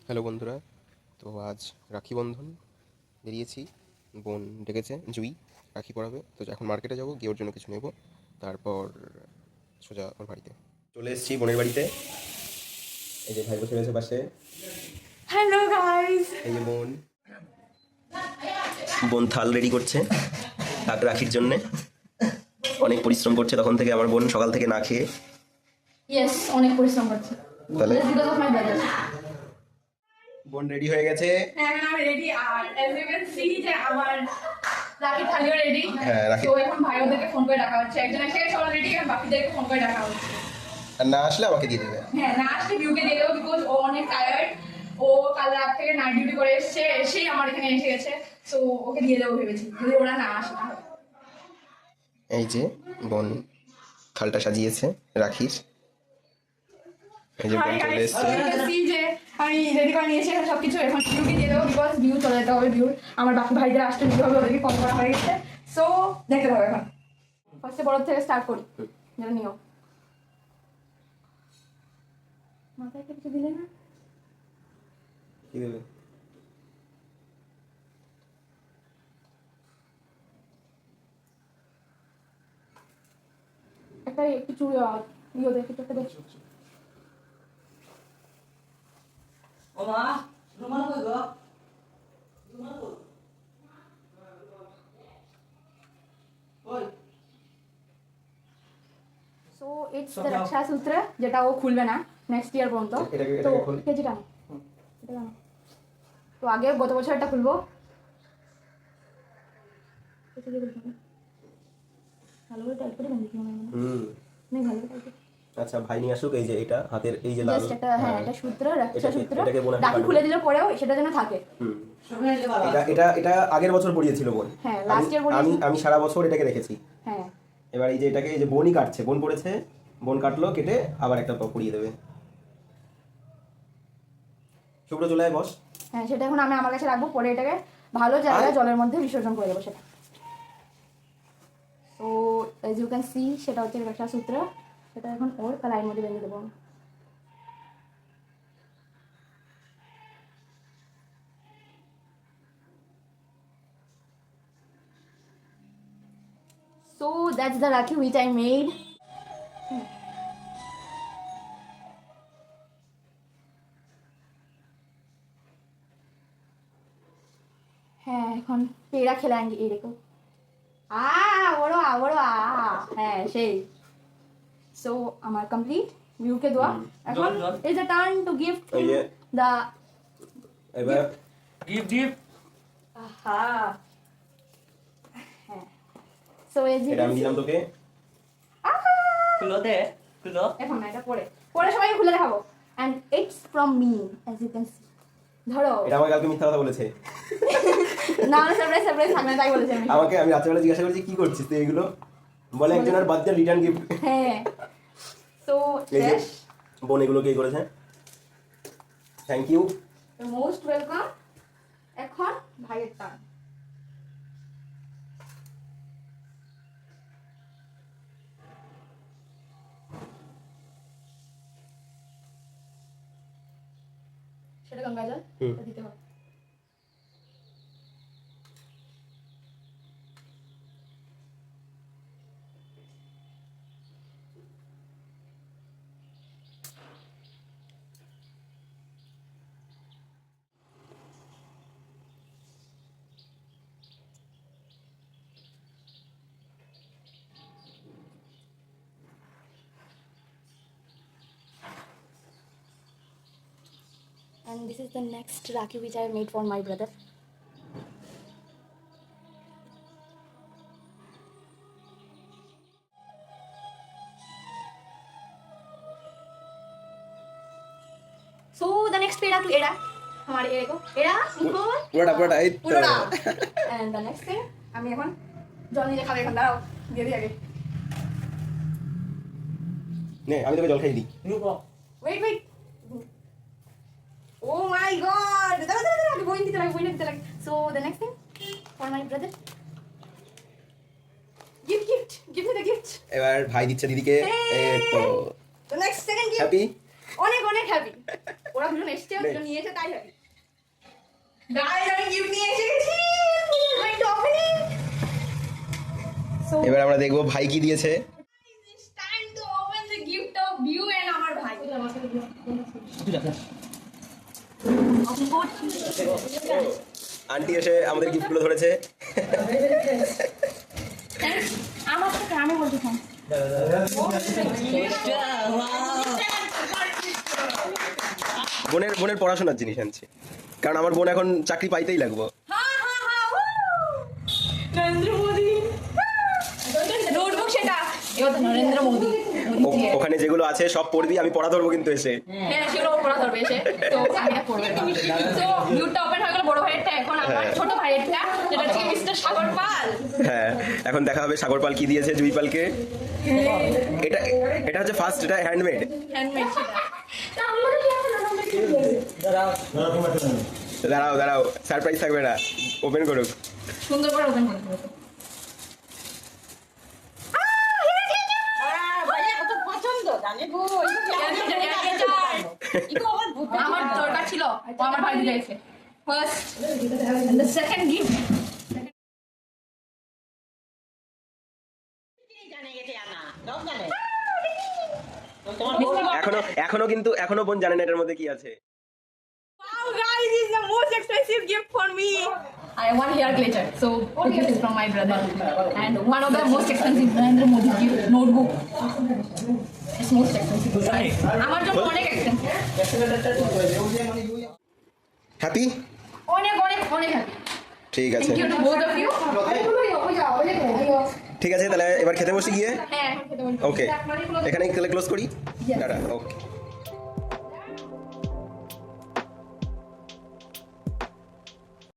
Hello বন্ধুরা, তো আজ রাখি বন্ধন বেরিয়েছি। বোন ডেকেছে, জুই রাখি পরাবে। তো এখন মার্কেটে যাব, গিয়ে ওর জন্য কিছু নেব, তারপর সোজা ওর বাড়িতে চলে এসেছি, বোনের বাড়িতে। এই যে ভাই বসে রয়েছে পাশে। হ্যালো গাইস, এই যে বোন বোন থাল রেডি করছে রাখির জন্যে। অনেক পরিশ্রম করছে তখন থেকে আমার বোন, সকাল থেকে না খেয়ে। ইয়েস, অনেক পরিশ্রম করছে। তাহলে বিকজ অফ মাই ব্রাদার। বোন রেডি হয়ে গেছে। হ্যাঁ, আমি রেডি। আর অ্যাজ ইউ ক্যান সি যে আমার রাখি থালিও রেডি। হ্যাঁ, রাখি। তো এখন ভাই ওদেরকে ফোন করে ডাকা হচ্ছে। একজন এসে গেছে অলরেডি, আর বাকিদেরকে ফোন করে ডাকা হচ্ছে। আর না আসলে আমাকে দিয়ে দেবে। হ্যাঁ, না আসলে ভিউকে দিয়ে দেবো, বিকজ ও অনেক টায়ার্ড। ও কাল রাত থেকে নাইট ডিউটি করে এসেছে, এসেই আমার এখানে এসে গেছে। সো ওকে দিয়ে দেবো ভেবেছি, যদি ওরা না আসে তাহলে। এই যে বোন থালটা সাজিয়েছে রাখির। এই যে বোন চলে এসছে। যে আমি রেডি করে নিয়েছি এখন সবকিছু। এখন ভিউকে দিয়ে দেবো, বিকজ ভিউ চলে যেতে হবে। ভিউ আমার বাকি ভাইদের আসতে দিতে হবে, ওদেরকে কল করা হয়ে গেছে। সো দেখতে হবে এখন। ফার্স্টে বড় থেকে স্টার্ট করি, যেটা নিও। মাথায় কিছু দিলে না? কি দেবে? একটা একটু চুড়ি ইয়ে দেখে একটা দেখছো। ওমা রুমাল কই গো ওই সো ইটস দ্য রক্ষা সূত্র, যেটা ও খুলবে না নেক্সট ইয়ার পর্যন্ত। তো কেজিটা না, এটা না। তো আগে গত বছর একটা খুলবো। ভালো করে টাইপ করে বাঁধিয়ে মনে হয়। নেই ভালো করে টাইপ। আচ্ছা, ভাই নিয়ে আসুক। এই যে এটা হাতের এই যে লাল, জাস্ট একটা, হ্যাঁ, এটা সূত্র, রক্ষা সূত্র। এটাকে বোন রাখি খুলে দিলে পরেও সেটা যেন থাকে। এটা এটা এটা আগের বছর পড়িয়েছিল বোন। হ্যাঁ, লাস্ট ইয়ার আমি আমি সারা বছর এটাকে রেখেছি। হ্যাঁ, এবার এই যে এটাকে এই যে বোনই কাটছে, বোন পড়েছে, বোন কাটলো, কেটে আবার একটা পরিয়ে দেবে। শুভ্র চলে আয় বস। হ্যাঁ, সেটা এখন আমি আমার কাছে রাখবো, পরে এটাকে ভালো জায়গায় জলের মধ্যে বিসর্জন করে দেবো সেটা। তো এজ ইউ ক্যান সি, সেটা হচ্ছে রক্ষা সূত্র। সেটা এখন ওর কালাইয়ের মধ্যে বেঁধে দেবো। So that's the Rakhi which I made. হ্যাঁ, এখন পেড়া খেলাঙ্গি, এই দেখো। বড় বড় হ্যাঁ সেই। সো আমার কমপ্লিট, ভিউকে দেওয়া। এখন is the turn to gift the এবার গিফট হ্যাঁ। সো এজ এটা আমি দিলাম তোকে। খুলো দে খুলো এখন না, এটা পরে পরে সবাইকে খুলে দেখাবো। And it's from me, as you can see. ধরো, এটা আমাকে কালকে মিথ্যা কথা বলেছে। না না, সারপ্রাইজ সারপ্রাইজ থাকবে, তাই বলেছি আমি। আমি রাত্রেবেলা জিজ্ঞাসা করেছি কি করছিস তুই এগুলো, বলে একজনের বার্থডে রিটার্ন গিফট। হ্যাঁ, সো এই যে বোন এগুলো কি করেছে, থ্যাংক ইউ। Most welcome. এখন ভাইয়ের টার্ন। সেটা গঙ্গা জল দিতে হবে। And this is the next Rakhi which I made for my brother. So the next peda to Eda. हमारे Eda को Eda পুরোটা এই তো। পুরোটা। And the next thing, আমি এখন জল নিয়ে খাবে, এখন দাঁড়াও দিয়ে দিই আগে। নে আমি তোকে জল খাই দিই। Wait wait. Oh my god! দাঁড়াও, বইন দিতে লাগে। So the next thing for my brother. Give me the gift. এবার ভাই দিচ্ছে দিদিকে। এই তো The next second gift. Happy. অনেক হ্যাপি। ওরা দুজন এসছে, দুজন নিয়েছে, তাই হবে। গাইস, আমি গিফট নিয়ে এসে গেছি। Going to opening. সো এবার আমরা দেখবো ভাই কি দিয়েছে। it's time to open the gift of you and আমার ভাই। আন্টি এসে আমাদের গিফটগুলো ধরেছে। আমার থেকে আমি বলতে চাই। বোনের পড়াশোনার জিনিস আনছে, কারণ আমার বোন এখন চাকরি পাইতেই লাগবো। নরেন্দ্র মোদি নোটবুক, সেটা এবার তো নরেন্দ্র মোদি। ওখানে যেগুলো আছে সব পড়বি, আমি পড়া ধরবো কিন্তু এসে। হ্যাঁ, সেগুলো পড়া ধরবে এসে, তো আমি আর পড়বে না। তো গিফটটা ওপেন হয়ে গেল বড় ভাইয়েরটা, এখন আমার ছোট ভাইয়েরটা, যেটা হচ্ছে মিস্টার সাগর পাল। হ্যাঁ, এখন দেখা হবে সাগর পাল কি দিয়েছে জুই পালকে। এটা হচ্ছে ফার্স্ট, এটা হ্যান্ডমেড। হ্যান্ডমেড সেটা। দাঁড়াও সারপ্রাইজ থাকবে না, ওপেন করুক। সুন্দর করে ওপেন করতে হবে। আমার দরকার ছিল, ও আমার ভাই দিয়ে গেছে। First and the second gift. এখনো বোন জানে না এটার মধ্যে কি আছে। Wow, guys, this is the most expensive gift for me. I have one hair glitter, so this is from my brother. And one of the most expensive Narendra Modi gift notebook. It's most expensive. আমার জন্য অনেক expensive. Happy? অনেক happy. ঠিক আছে, Thank you to both of you. ঠিক আছে, তাহলে এবার খেতে বসে গিয়ে। হ্যাঁ, খেতে বলছি। ওকে, এখানেই তাহলে ক্লোজ করি। টাটা। ওকে।